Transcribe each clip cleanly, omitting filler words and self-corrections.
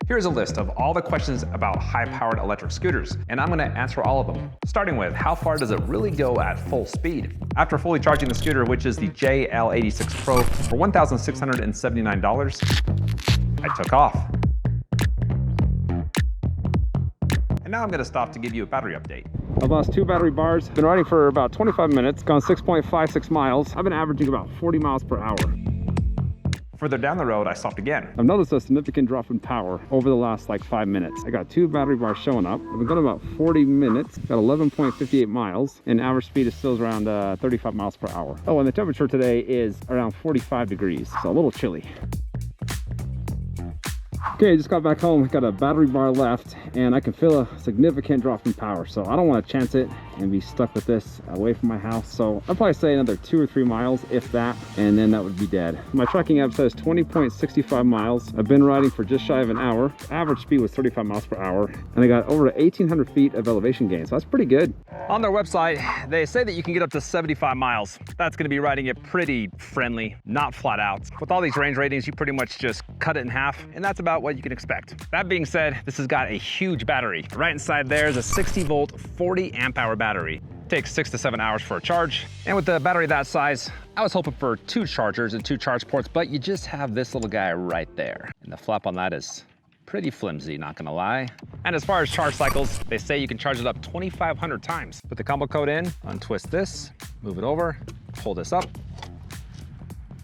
Here's a list of all the questions about high-powered electric scooters, and I'm gonna answer all of them. Starting with, how far does it really go at full speed? After fully charging the scooter, which is the JL86 Pro, for $1,679, I took off. And now I'm gonna stop to give you a battery update. I've lost 2 battery bars. Been riding for about 25 minutes, gone 6.56 miles. I've been averaging about 40 miles per hour. Further down the road, I stopped again. I've noticed a significant drop in power over the last like 5 minutes. I got 2 battery bars showing up. I've been going about 40 minutes, got 11.58 miles, and average speed is still around 35 miles per hour. Oh, and the temperature today is around 45 degrees, so a little chilly. Okay, I just got back home, got a battery bar left, and I can feel a significant drop in power. So I don't want to chance it and be stuck with this away from my house. So I'll probably say another 2 or 3 miles, if that, and then that would be dead. My tracking app says 20.65 miles. I've been riding for just shy of an hour. Average speed was 35 miles per hour, and I got over 1,800 feet of elevation gain. So that's pretty good. On their website, they say that you can get up to 75 miles. That's gonna be riding it pretty friendly, not flat out. With all these range ratings, you pretty much just cut it in half, and that's about what you can expect. That being said, this has got a huge battery. Right inside there is a 60 volt, 40 amp hour battery. It takes 6 to 7 hours for a charge. And with a battery that size, I was hoping for 2 chargers and 2 charge ports, but you just have this little guy right there. And the flap on that is pretty flimsy, not gonna lie. And as far as charge cycles, they say you can charge it up 2,500 times. Put the combo code in, untwist this, move it over, pull this up,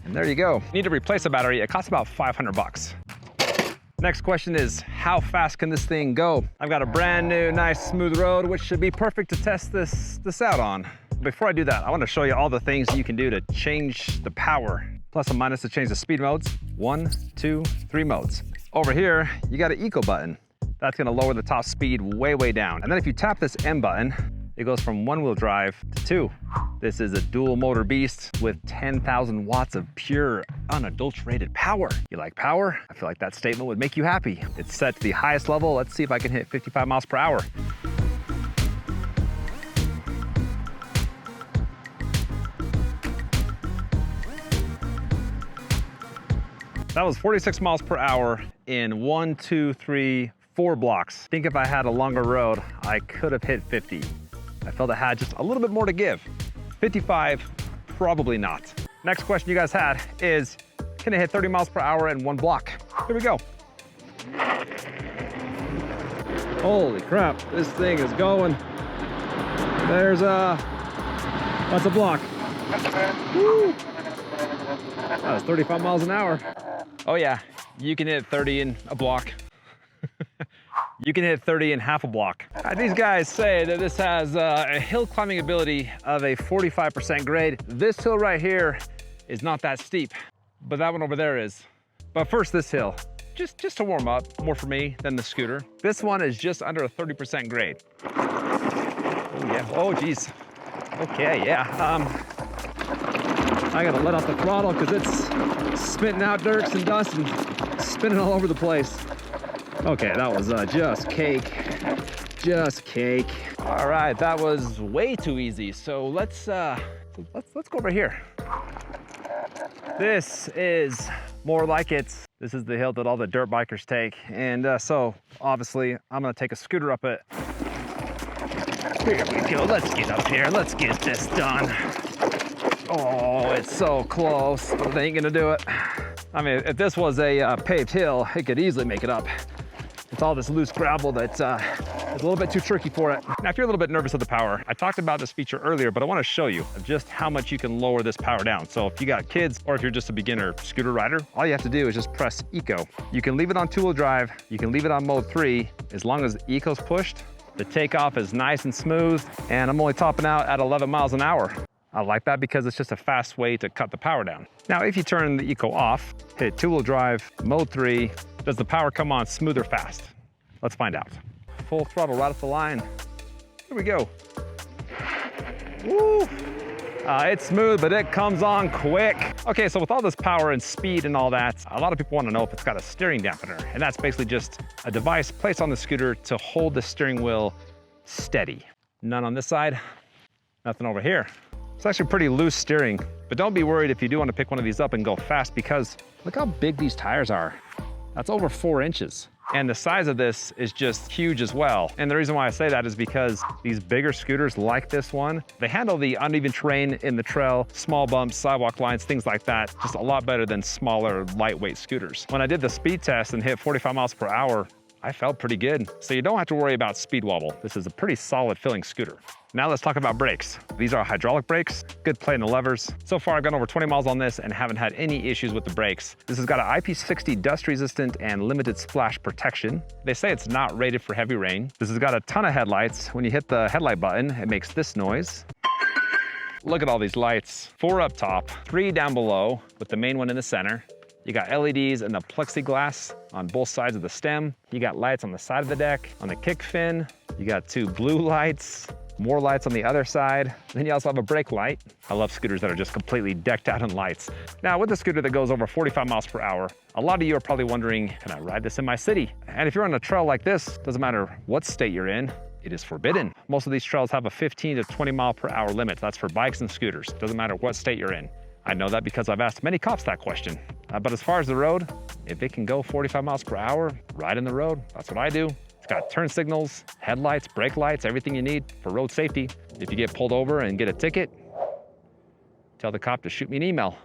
and there you go. You need to replace a battery. It costs about 500 bucks. Next question is, how fast can this thing go? I've got a brand new, nice, smooth road, which should be perfect to test this out on. Before I do that, I want to show you all the things you can do to change the power. Plus and minus to change the speed modes. 1, 2, 3 modes. Over here, you got an eco button. That's gonna lower the top speed way, way down. And then if you tap this M button, it goes from 1-wheel drive to 2. This is a dual motor beast with 10,000 watts of pure, unadulterated power. You like power? I feel like that statement would make you happy. It's set to the highest level. Let's see if I can hit 55 miles per hour. That was 46 miles per hour in 1, 2, 3, 4 blocks. I think if I had a longer road, I could have hit 50. I felt it had just a little bit more to give. 55, probably not. Next question you guys had is, can it hit 30 miles per hour in 1 block? Here we go. Holy crap, this thing is going. There's that's a block. Woo! That was 35 miles an hour. Oh yeah, you can hit 30 in a block. You can hit 30 in half a block. These guys say that this has a hill climbing ability of a 45% grade. This hill right here is not that steep, but that one over there is. But first this hill, just to warm up, more for me than the scooter. This one is just under a 30% grade. Oh yeah, oh geez. Okay, yeah. I gotta let off the throttle because it's spitting out dirt and dust and spinning all over the place. Okay, that was just cake, just cake. All right, that was way too easy. So let's go over here. This is more like it. This is the hill that all the dirt bikers take. And so obviously I'm gonna take a scooter up it. Here we go, let's get up here. Let's get this done. Oh, it's so close, but they ain't gonna do it. I mean, if this was a paved hill, it could easily make it up. It's all this loose gravel that's a little bit too tricky for it. Now, if you're a little bit nervous of the power, I talked about this feature earlier, but I want to show you just how much you can lower this power down. So if you got kids or if you're just a beginner scooter rider, all you have to do is just press Eco. You can leave it on 2-wheel drive. You can leave it on mode 3. As long as Eco's pushed, the takeoff is nice and smooth, and I'm only topping out at 11 miles an hour. I like that because it's just a fast way to cut the power down. Now, if you turn the Eco off, hit 2-wheel drive, mode 3, does the power come on smooth or fast? Let's find out. Full throttle right off the line. Here we go. Woo! It's smooth, but it comes on quick. Okay, so with all this power and speed and all that, a lot of people want to know if it's got a steering dampener. And that's basically just a device placed on the scooter to hold the steering wheel steady. None on this side, nothing over here. It's actually pretty loose steering, but don't be worried if you do want to pick one of these up and go fast, because look how big these tires are. That's over 4 inches. And the size of this is just huge as well. And the reason why I say that is because these bigger scooters like this one, they handle the uneven terrain in the trail, small bumps, sidewalk lines, things like that, just a lot better than smaller, lightweight scooters. When I did the speed test and hit 45 miles per hour, I felt pretty good. So you don't have to worry about speed wobble. This is a pretty solid feeling scooter. Now let's talk about brakes. These are hydraulic brakes, good play in the levers. So far I've gone over 20 miles on this and haven't had any issues with the brakes. This has got an IP60 dust resistant and limited splash protection. They say it's not rated for heavy rain. This has got a ton of headlights. When you hit the headlight button, it makes this noise. Look at all these lights. 4 up top, 3 down below, with the main one in the center. You got LEDs and the plexiglass on both sides of the stem. You got lights on the side of the deck, on the kick fin. You got 2 blue lights, more lights on the other side. Then you also have a brake light. I love scooters that are just completely decked out in lights. Now with a scooter that goes over 45 miles per hour, a lot of you are probably wondering, can I ride this in my city? And if you're on a trail like this, doesn't matter what state you're in, it is forbidden. Most of these trails have a 15 to 20 mile per hour limit. That's for bikes and scooters. Doesn't matter what state you're in. I know that because I've asked many cops that question. But as far as the road, if it can go 45 miles per hour, ride in the road, that's what I do. It's got turn signals, headlights, brake lights, everything you need for road safety. If you get pulled over and get a ticket, tell the cop to shoot me an email.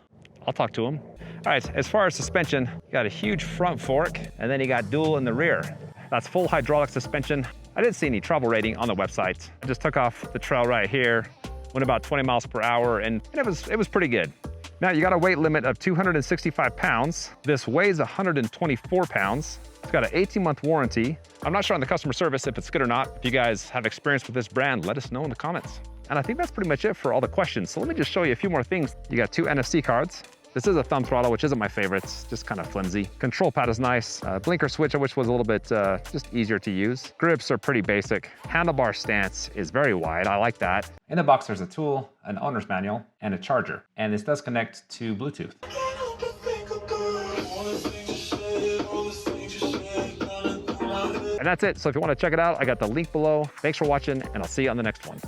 I'll talk to him. All right, as far as suspension, you got a huge front fork, and then you got dual in the rear. That's full hydraulic suspension. I didn't see any trouble rating on the website. I just took off the trail right here, went about 20 miles per hour, and it was pretty good. Now you got a weight limit of 265 pounds. This weighs 124 pounds. It's got an 18-month warranty. I'm not sure on the customer service if it's good or not. If you guys have experience with this brand, let us know in the comments. And I think that's pretty much it for all the questions. So let me just show you a few more things. You got 2 NFC cards. This is a thumb throttle, which isn't my favorite. It's just kind of flimsy. Control pad is nice. Blinker switch, I wish was a little bit just easier to use. Grips are pretty basic. Handlebar stance is very wide. I like that. In the box, there's a tool, an owner's manual, and a charger. And this does connect to Bluetooth. And that's it. So if you want to check it out, I got the link below. Thanks for watching, and I'll see you on the next one.